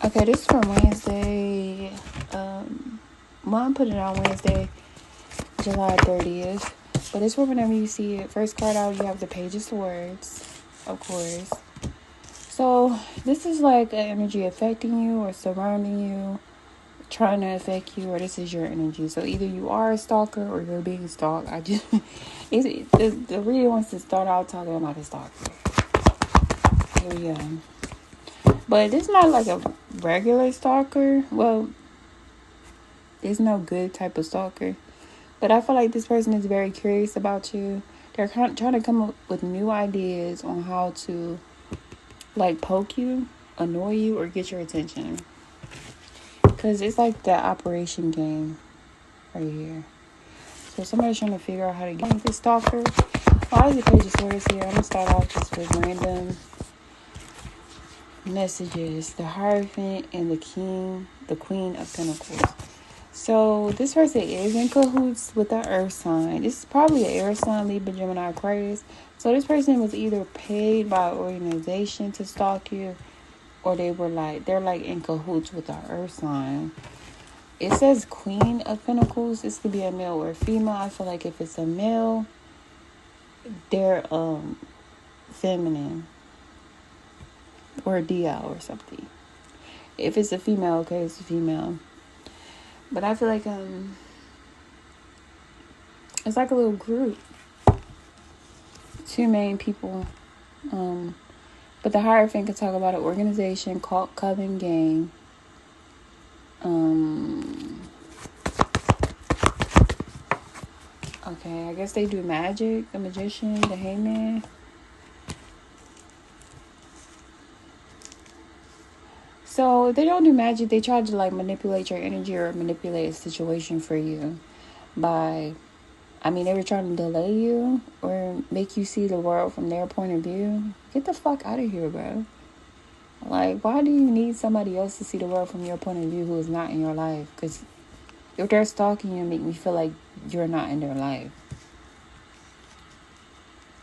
Okay, this is for Wednesday. Mom put it on Wednesday, July 30th. But it's for whenever you see it. First card out, you have the Page of Swords, of course. So this is like an energy affecting you or surrounding you, trying to affect you, or this is your energy. So either you are a stalker or you're being stalked. The reader wants to start out talking about a stalker. Here we go. But it's not like a regular stalker. Well, there's no good type of stalker. But I feel like this person is very curious about you. They're trying to come up with new ideas on how to, like, poke you, annoy you, or get your attention. Because it's like the operation game right here. So somebody's trying to figure out how to get this stalker. Why is the Page of Swords here? I'm going to start off just with random messages. The Hierophant and the Queen of Pentacles. So this person is in cahoots with the earth sign. This is probably an air sign, Libra, Gemini, Aquarius. So this person was either paid by an organization to stalk you, or they're like in cahoots with the earth sign. It says Queen of Pentacles. This could be a male or a female. I feel like if it's a male, they're feminine or a DL or something. If it's a female, okay, it's a female. But I feel like it's like a little group. Two main people. But the Hierophant can talk about an organization, cult, coven, gang. Okay, I guess they do magic, the magician, the hangman. So if they don't do magic, they try to like manipulate your energy or manipulate a situation for you by, they were trying to delay you or make you see the world from their point of view. Get the fuck out of here, bro. Like, why do you need somebody else to see the world from your point of view who is not in your life? Because if they're stalking you, make me feel like you're not in their life.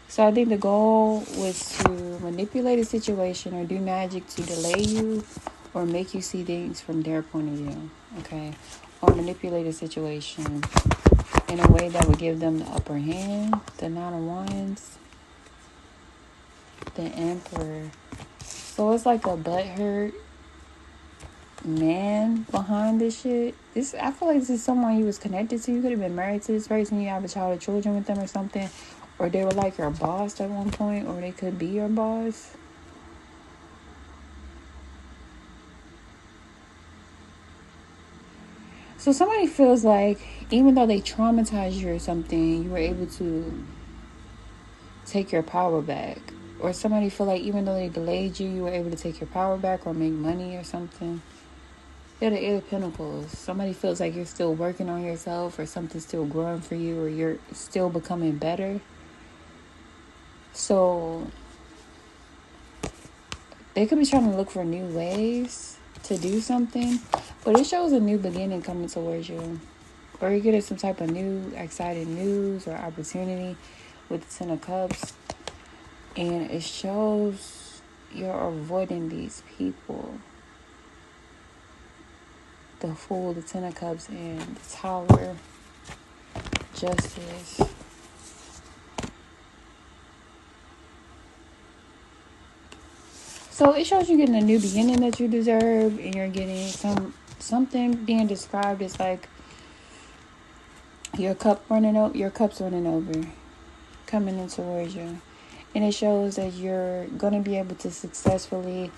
So I think the goal was to manipulate a situation or do magic to delay you or make you see things from their point of view, okay? Or manipulate a situation in a way that would give them the upper hand. The Nine of Wands, the Emperor. So it's like a butthurt man behind this shit. I feel like this is someone you was connected to. You could have been married to this person. You have a child or children with them or something. Or they were like your boss at one point. Or they could be your boss. So somebody feels like even though they traumatized you or something, you were able to take your power back. Or somebody feel like even though they delayed you, you were able to take your power back or make money or something. They're the Eight of Pentacles. Somebody feels like you're still working on yourself or something's still growing for you or you're still becoming better. So they could be trying to look for new ways to do something, but it shows a new beginning coming towards you. Or you're getting some type of new exciting news or opportunity with the Ten of Cups. And it shows you're avoiding these people. The Fool, the Ten of Cups, and the Tower. Justice. So it shows you getting a new beginning that you deserve, and you're getting something being described as like your cup's running over, coming in towards you. And it shows that you're going to be able to successfully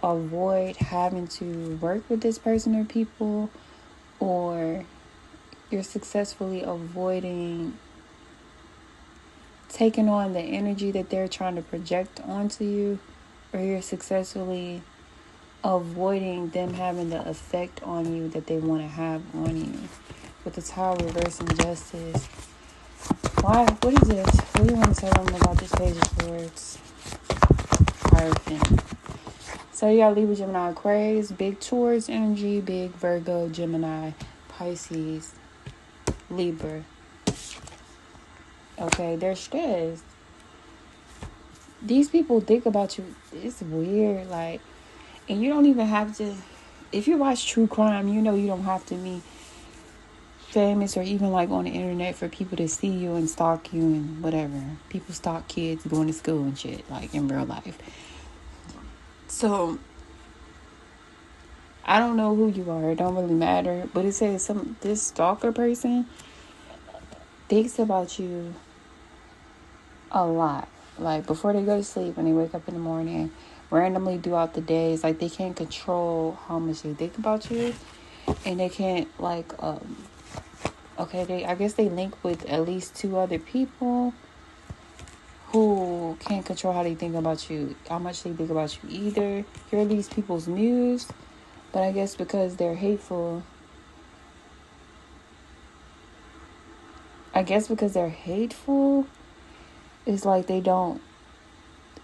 avoid having to work with this person or people, or you're successfully avoiding taking on the energy that they're trying to project onto you, or you're successfully avoiding them having the effect on you that they want to have on you. With the Tower reversing Justice. Why? What is this? What do you want to tell them about this Page of Swords? Hierophant. So you got Libra, Gemini, Aquarius, big Taurus energy, big Virgo, Gemini, Pisces, Libra. Okay, they're stressed. These people think about you. It's weird, like, and you don't even have to. if you watch true crime, you know you don't have to be famous or even like on the internet for people to see you and stalk you and whatever. People stalk kids going to school and shit, like in real life. So I don't know who you are. It don't really matter. But it says this stalker person thinks about you a lot. Like before they go to sleep, when they wake up in the morning, randomly throughout the days. Like they can't control how much they think about you, and they can't like I guess they link with at least 2 other people who can't control how they think about you, how much they think about you either. You're these people's muse, but I guess because they're hateful, it's like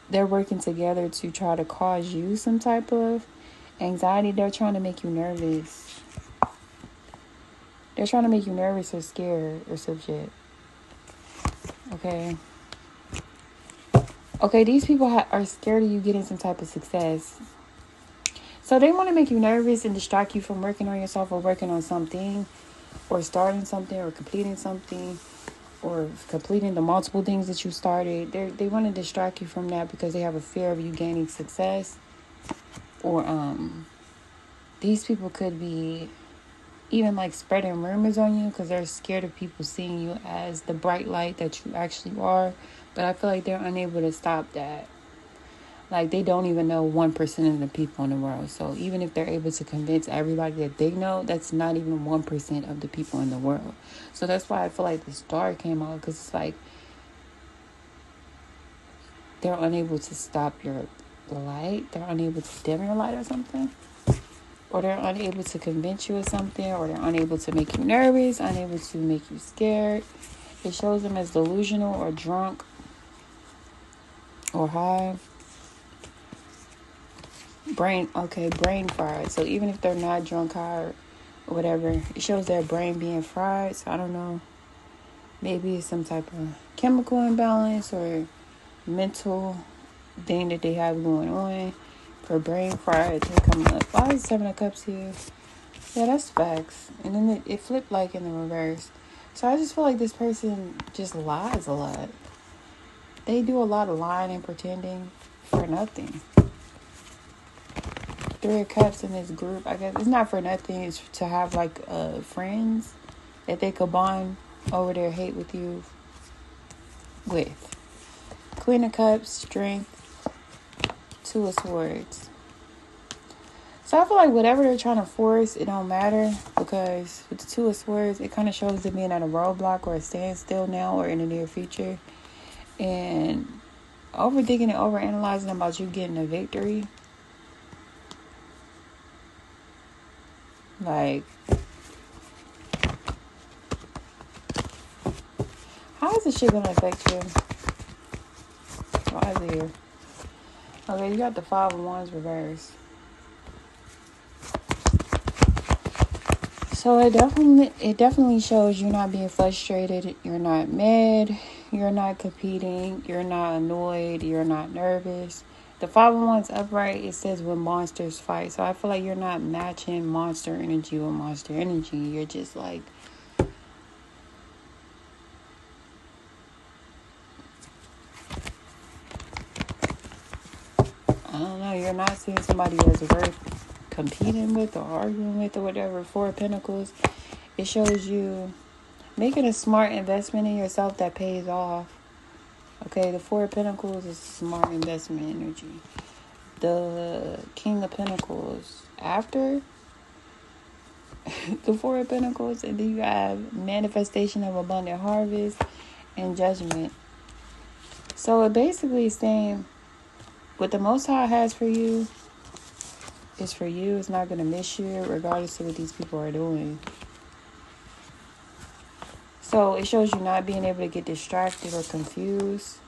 they're working together to try to cause you some type of anxiety. They're trying to make you nervous. They're trying to make you nervous or scared or some shit. Okay, these people are scared of you getting some type of success. So they want to make you nervous and distract you from working on yourself or working on something or starting something or completing something or completing the multiple things that you started. They want to distract you from that because they have a fear of you gaining success. Or these people could be even like spreading rumors on you because they're scared of people seeing you as the bright light that you actually are. But I feel like they're unable to stop that. Like they don't even know 1% of the people in the world. So even if they're able to convince everybody that they know, that's not even 1% of the people in the world. So that's why I feel like the star came out, because it's like they're unable to stop your light. They're unable to dim your light or something. Or they're unable to convince you of something, or they're unable to make you nervous, unable to make you scared. It shows them as delusional or drunk or high. Brain fried. So even if they're not drunk, high, or whatever, it shows their brain being fried. So I don't know. Maybe it's some type of chemical imbalance or mental thing that they have going on. For brain fried, they're coming up. Why is 7 of Cups here? Yeah, that's facts. And then it flipped like in the reverse. So I just feel like this person just lies a lot. They do a lot of lying and pretending for nothing. 3 of Cups in this group, I guess it's not for nothing. It's to have like friends that they could bond over their hate with you with. Queen of Cups, strength, 2 of Swords. So I feel like whatever they're trying to force, it don't matter, because with the 2 of Swords, it kind of shows them being at a roadblock or a standstill now or in the near future. And overthinking and overanalyzing about you getting a victory. Like, how is this shit gonna affect you? Why is it here? Okay, you got the 5 of Wands reversed. So it definitely shows you're not being frustrated, you're not mad, you're not competing, you're not annoyed, you're not nervous. The 5 of Wands upright, it says when monsters fight. So I feel like you're not matching monster energy with monster energy. You're just like, I don't know, you're not seeing somebody as worth competing with or arguing with or whatever. 4 of Pentacles, it shows you making a smart investment in yourself that pays off. Okay, the 4 of Pentacles is smart investment energy. The King of Pentacles after the 4 of Pentacles, and then you have manifestation of abundant harvest and judgment. So it basically is saying what the Most High has for you is for you. It's not going to miss you regardless of what these people are doing. So it shows you not being able to get distracted or confused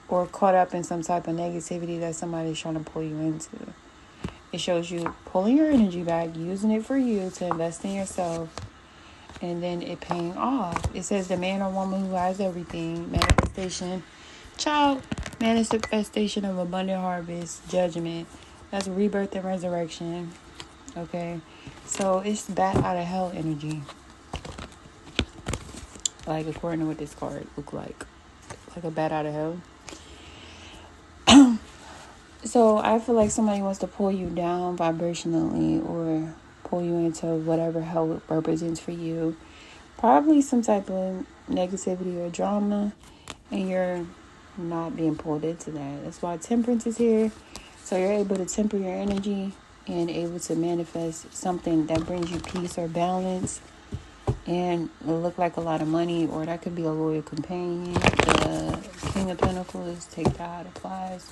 or caught up in some type of negativity that somebody's trying to pull you into. It shows you pulling your energy back, using it for you to invest in yourself, and then it paying off. It says the man or woman who has everything, manifestation of abundant harvest, judgment, That's rebirth and resurrection. Okay. So it's bat out of hell energy. Like, according to what this card look like. Like a bat out of hell. So I feel like somebody wants to pull you down vibrationally or pull you into whatever hell it represents for you. Probably some type of negativity or drama, and you're not being pulled into that. That's why temperance is here. So you're able to temper your energy and able to manifest something that brings you peace or balance. And it'll look like a lot of money, or that could be a loyal companion. The King of Pentacles, take that how it applies.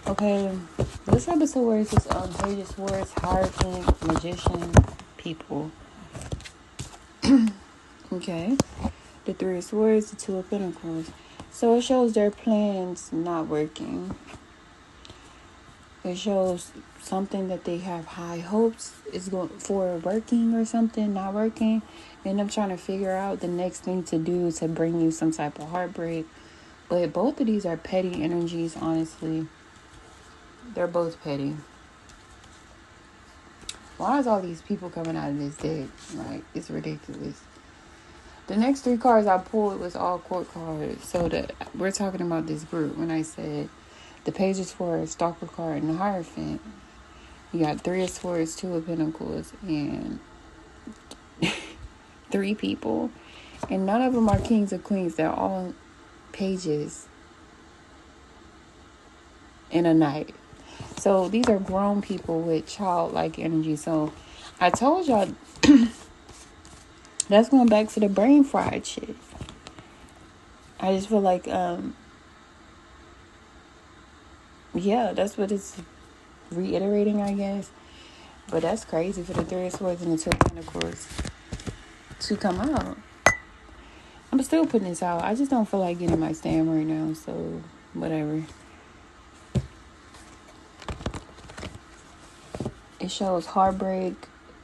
Okay, this episode where it's just Page of Swords, Hierophant, Magician, people. Okay, the Three of Swords, the Two of Pentacles. So it shows their plans not working. It shows something that they have high hopes is going for working or something not working. And I'm trying to figure out the next thing to do to bring you some type of heartbreak. But both of these are petty energies, honestly. They're both petty. Why is all these people coming out of this deck? Like, it's ridiculous. The next three cards I pulled was all court cards. So we're talking about this group. When I said the Page of Swords, Stalker card, and the Hierophant, you got Three of Swords, Two of Pentacles, and three people. And none of them are kings or queens. They're all pages in a knight. So these are grown people with childlike energy. So I told y'all that's going back to the brain fried shit. I just feel like yeah, that's what it's reiterating, I guess. But that's crazy for the Three of Swords and the Two of Pentacles to come out. I'm still putting this out. I just don't feel like getting my stand right now. So whatever. It shows heartbreak,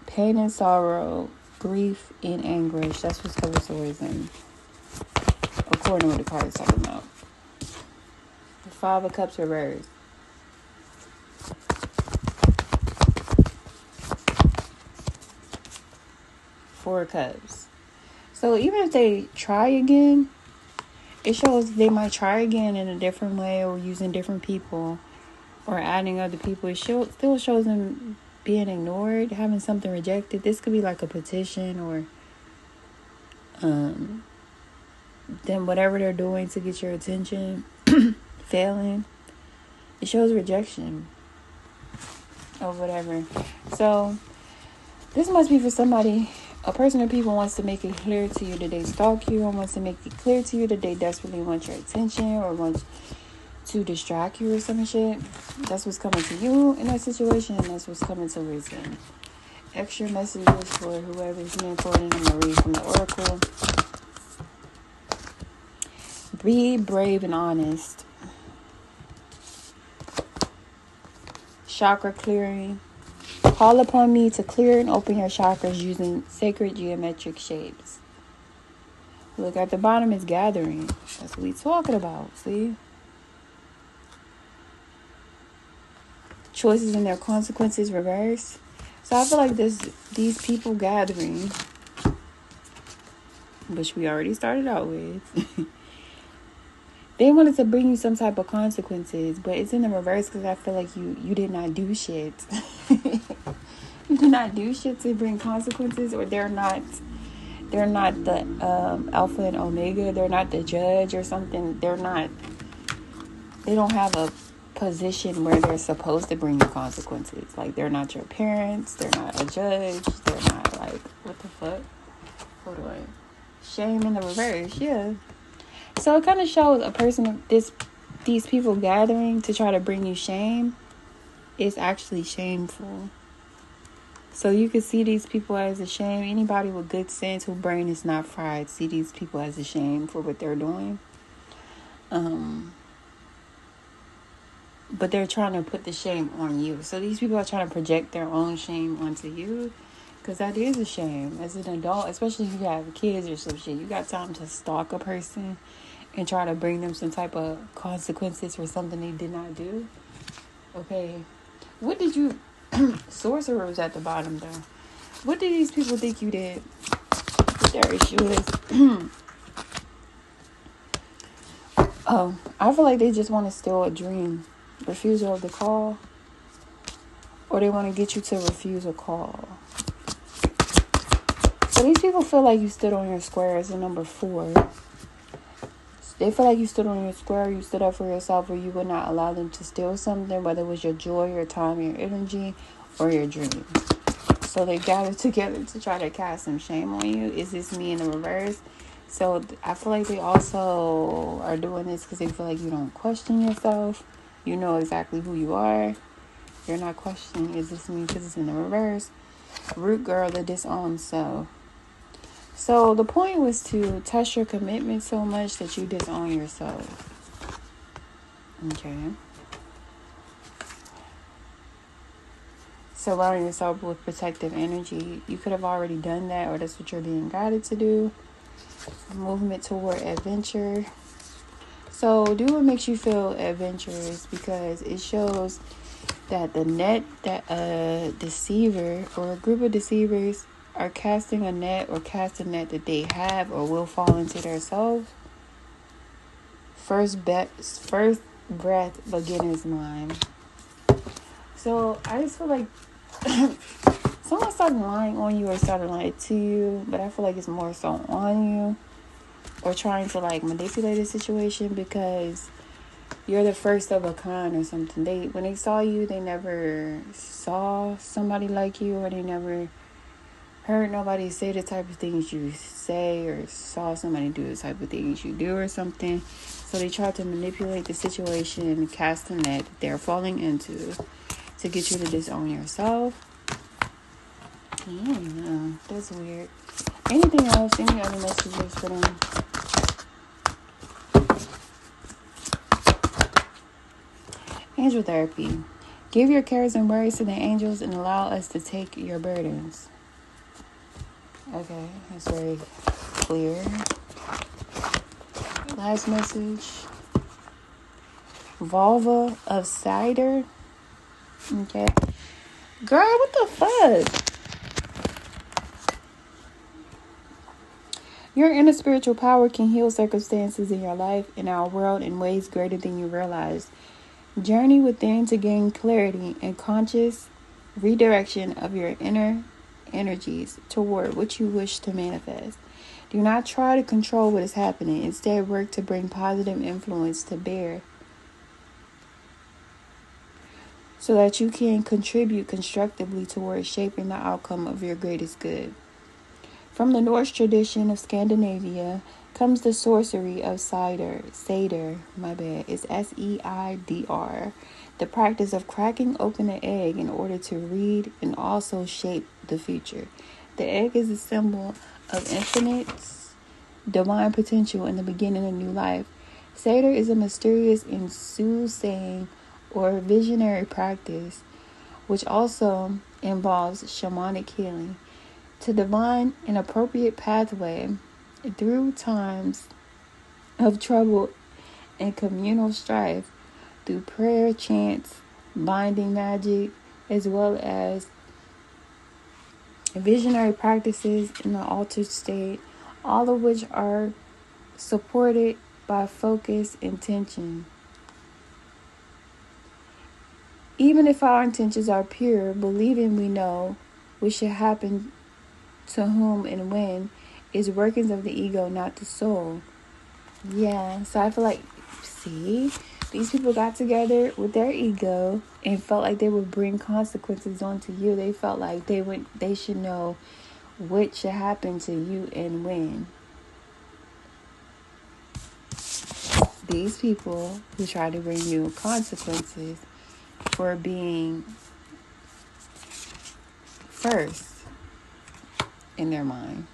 pain and sorrow, grief and anguish. That's what's Couple of Swords in, according to what the card is talking about. The Five of Cups reversed. Four of Cups. So even if they try again, it shows they might try again in a different way or using different people or adding other people. It still shows them being ignored, having something rejected. This could be like a petition or then whatever they're doing to get your attention failing. It shows rejection or whatever. So this must be for somebody. A person or people wants to make it clear to you that they stalk you, or wants to make it clear to you that they desperately want your attention or want to distract you or some shit. That's what's coming to you in that situation, and that's what's coming towards them. Extra messages for whoever's being pulled in. I'm going to read from the Oracle. Be brave and honest. Chakra clearing. Call upon me to clear and open your chakras using sacred geometric shapes. Look at the bottom is gathering. That's what we're talking about. See? Choices and their consequences reverse. So I feel like these people gathering, which we already started out with, they wanted to bring you some type of consequences, but it's in the reverse because I feel like you did not do shit. You did not do shit to bring consequences, or they're not the alpha and omega. They're not the judge or something. They don't have a position where they're supposed to bring you consequences. Like, they're not your parents. They're not a judge. They're not like, what the fuck? Hold on. Shame in the reverse. Yeah. So it kind of shows a person, these people gathering to try to bring you shame is actually shameful. So you can see these people as a shame. Anybody with good sense, whose brain is not fried, see these people as a shame for what they're doing. But they're trying to put the shame on you. So these people are trying to project their own shame onto you. Because that is a shame. As an adult, especially if you have kids or some shit, you got time to stalk a person and try to bring them some type of consequences for something they did not do. Okay. What did you... Sorcerer was at the bottom, though. What did these people think you did? Their issue is... Oh, I feel like they just want to steal a dream. Refusal of the call. Or they want to get you to refuse a call. So these people feel like you stood on your square as a number 4. They feel like you stood on your square, you stood up for yourself, or you would not allow them to steal something, whether it was your joy, your time, your energy, or your dream. So they gathered together to try to cast some shame on you. Is this me in the reverse? So I feel like they also are doing this because they feel like you don't question yourself. You know exactly who you are. You're not questioning, is this me, because it's in the reverse. Root girl, the disowned self. So the point was to test your commitment so much that you disown yourself. Okay. Surrounding yourself with protective energy. You could have already done that, or that's what you're being guided to do. Movement toward adventure. So do what makes you feel adventurous, because it shows that the net that a deceiver or a group of deceivers are casting a net, or cast a net that they have or will fall into themselves. First breath, beginner's mind. So I just feel like someone started lying on you or started lying to you, but I feel like it's more so on you, or trying to like manipulate a situation because you're the first of a kind or something. When they saw you, they never saw somebody like you, or they never heard nobody say the type of things you say, or saw somebody do the type of things you do or something. So they tried to manipulate the situation and cast a net that they're falling into to get you to disown yourself. Yeah, that's weird. Anything else? Any other messages for them? Angel therapy. Give your cares and worries to the angels and allow us to take your burdens. Okay, that's very clear. Last message. Vulva of cider. Okay. Girl, what the fuck? Your inner spiritual power can heal circumstances in your life and our world in ways greater than you realize. Journey within to gain clarity and conscious redirection of your inner energies toward what you wish to manifest. Do not try to control what is happening. Instead, work to bring positive influence to bear so that you can contribute constructively towards shaping the outcome of your greatest good. From the Norse tradition of Scandinavia comes the sorcery of Seder. It's S-E-I-D-R. The practice of cracking open an egg in order to read and also shape the future. The egg is a symbol of infinite divine potential in the beginning of new life. Seder is a mysterious and soothsaying or visionary practice, which also involves shamanic healing. To divine an appropriate pathway through times of trouble and communal strife, through prayer, chants, binding magic, as well as visionary practices in the altered state, all of which are supported by focused intention. Even if our intentions are pure, believing we know what should happen to whom and when is workings of the ego, not the soul. Yeah, so I feel like, see, these people got together with their ego and felt like they would bring consequences onto you. They felt like they should know what should happen to you and when. These people who try to bring you consequences for being first in their mind.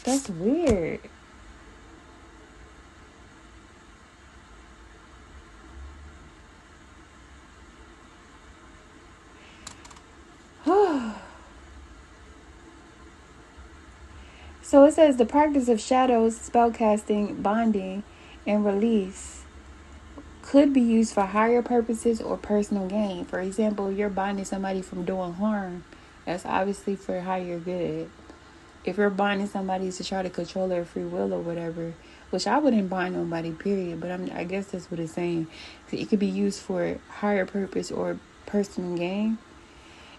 That's weird. So it says the practice of shadows, spellcasting, bonding, and release could be used for higher purposes or personal gain. For example, you're binding somebody from doing harm. That's obviously for higher good. If you're binding somebody to try to control their free will or whatever, which I wouldn't bind nobody, period. But I guess that's what it's saying. It could be used for higher purpose or personal gain.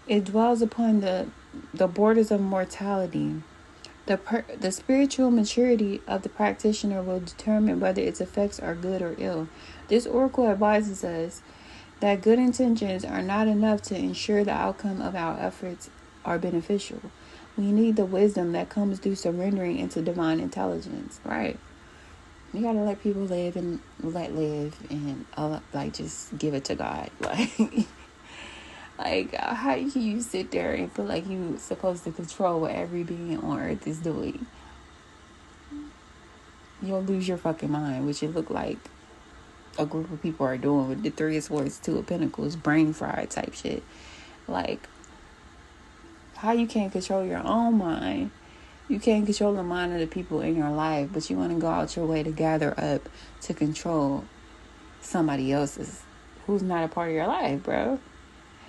It dwells upon the borders of mortality. The spiritual maturity of the practitioner will determine whether its effects are good or ill. This oracle advises us that good intentions are not enough to ensure the outcome of our efforts are beneficial. We need the wisdom that comes through surrendering into divine intelligence, right? You gotta let people live and let live, and just give it to God. How can you sit there and feel like you're supposed to control what every being on earth is doing? You'll lose your fucking mind, which it look like a group of people are doing with the Three of Swords, Two of Pentacles, brain fried type shit. How you can't control your own mind. You can't control the mind of the people in your life, but you want to go out your way to gather up to control somebody else's who's not a part of your life, bro.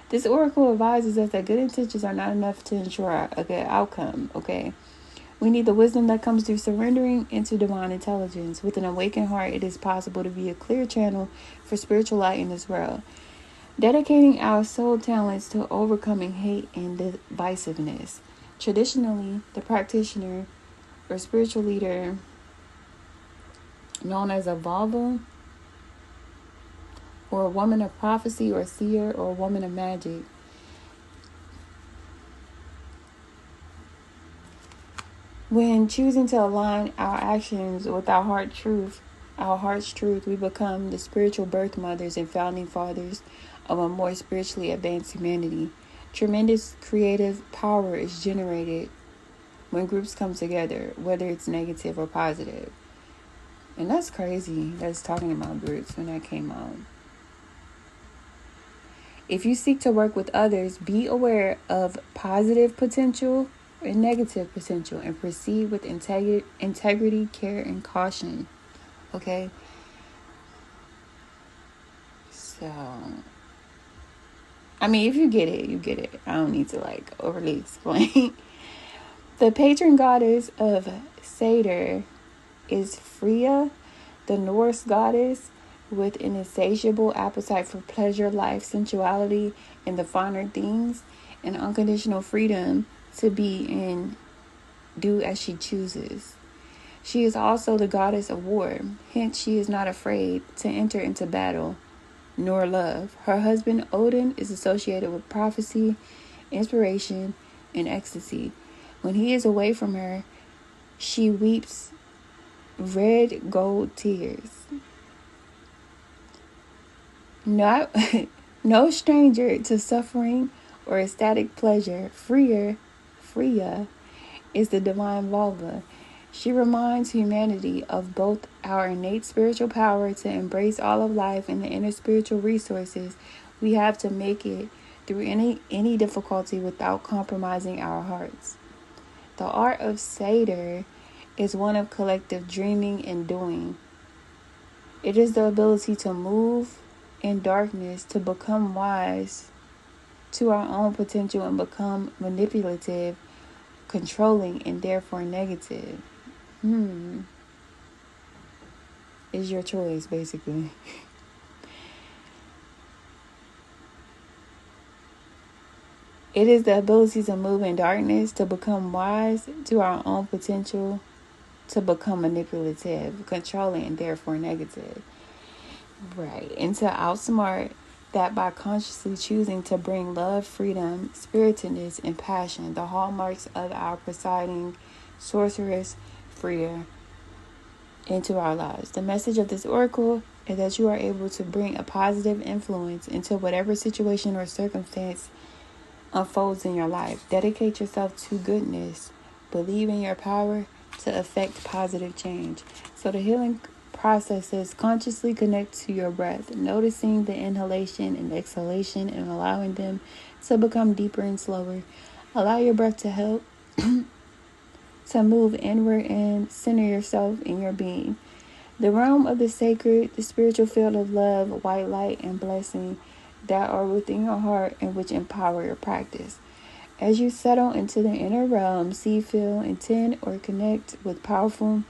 This oracle advises us that good intentions are not enough to ensure a good outcome, okay? We need the wisdom that comes through surrendering into divine intelligence. With an awakened heart, it is possible to be a clear channel for spiritual light in this world. Dedicating our soul talents to overcoming hate and divisiveness. Traditionally, the practitioner or spiritual leader known as a Vava or a woman of prophecy or seer or a woman of magic when choosing to align our actions with our heart's truth, we become the spiritual birth mothers and founding fathers of a more spiritually advanced humanity. Tremendous creative power is generated when groups come together, whether it's negative or positive. And that's crazy. That's talking about groups when that came out. If you seek to work with others, be aware of positive potential and negative potential and proceed with integrity, care, and caution. Okay? So, if you get it, you get it. I don't need to overly explain. The patron goddess of Satyr is Freya, the Norse goddess with an insatiable appetite for pleasure, life, sensuality, and the finer things, and unconditional freedom to be and do as she chooses. She is also the goddess of war, hence she is not afraid to enter into battle nor love. Her husband Odin is associated with prophecy, inspiration, and ecstasy. When he is away from her, she weeps red gold tears. No stranger to suffering or ecstatic pleasure, Freya is the divine Volva. She reminds humanity of both our innate spiritual power to embrace all of life and the inner spiritual resources we have to make it through any difficulty without compromising our hearts. The art of Satyr is one of collective dreaming and doing. It is the ability to move in darkness, to become wise to our own potential and become manipulative, controlling, and therefore negative. Is your choice, basically. It is the ability to move in darkness, to become wise to our own potential, to become manipulative, controlling, and therefore negative. Right. And to outsmart that by consciously choosing to bring love, freedom, spiritedness, and passion, the hallmarks of our presiding sorceress, Freya, into our lives. The message of this oracle is that you are able to bring a positive influence into whatever situation or circumstance unfolds in your life. Dedicate yourself to goodness. Believe in your power to affect positive change. So the healing process is consciously connect to your breath, noticing the inhalation and exhalation and allowing them to become deeper and slower. Allow your breath to help to move inward and center yourself in your being. The realm of the sacred, the spiritual field of love, white light, and blessing that are within your heart and which empower your practice. As you settle into the inner realm, see, feel, intend, or connect with powerful,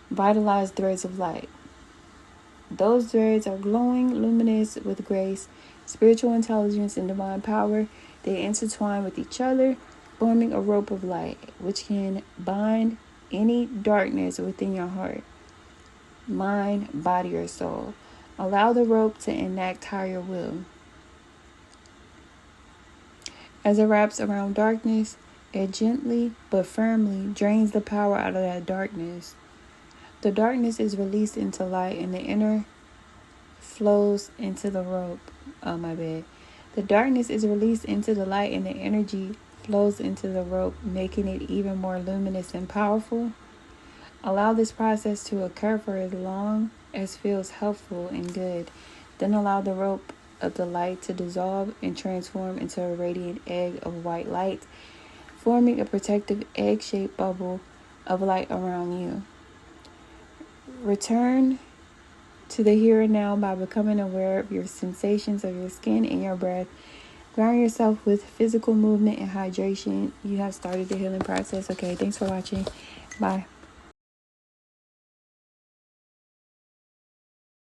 vitalized threads of light. Those threads are glowing, luminous with grace, spiritual intelligence, and divine power. They intertwine with each other, forming a rope of light, which can bind any darkness within your heart, mind, body, or soul. Allow the rope to enact higher will. As it wraps around darkness, it gently but firmly drains the power out of that darkness. The darkness is released into light and the inner flows into the rope. Oh, my bad. The darkness is released into the light and the energy flows into the rope, making it even more luminous and powerful. Allow this process to occur for as long as feels helpful and good. Then allow the rope of the light to dissolve and transform into a radiant egg of white light, forming a protective egg-shaped bubble of light around you. Return to the here and now by becoming aware of your sensations of your skin and your breath. Ground yourself with physical movement and hydration. You have started the healing process. Okay, thanks for watching. Bye.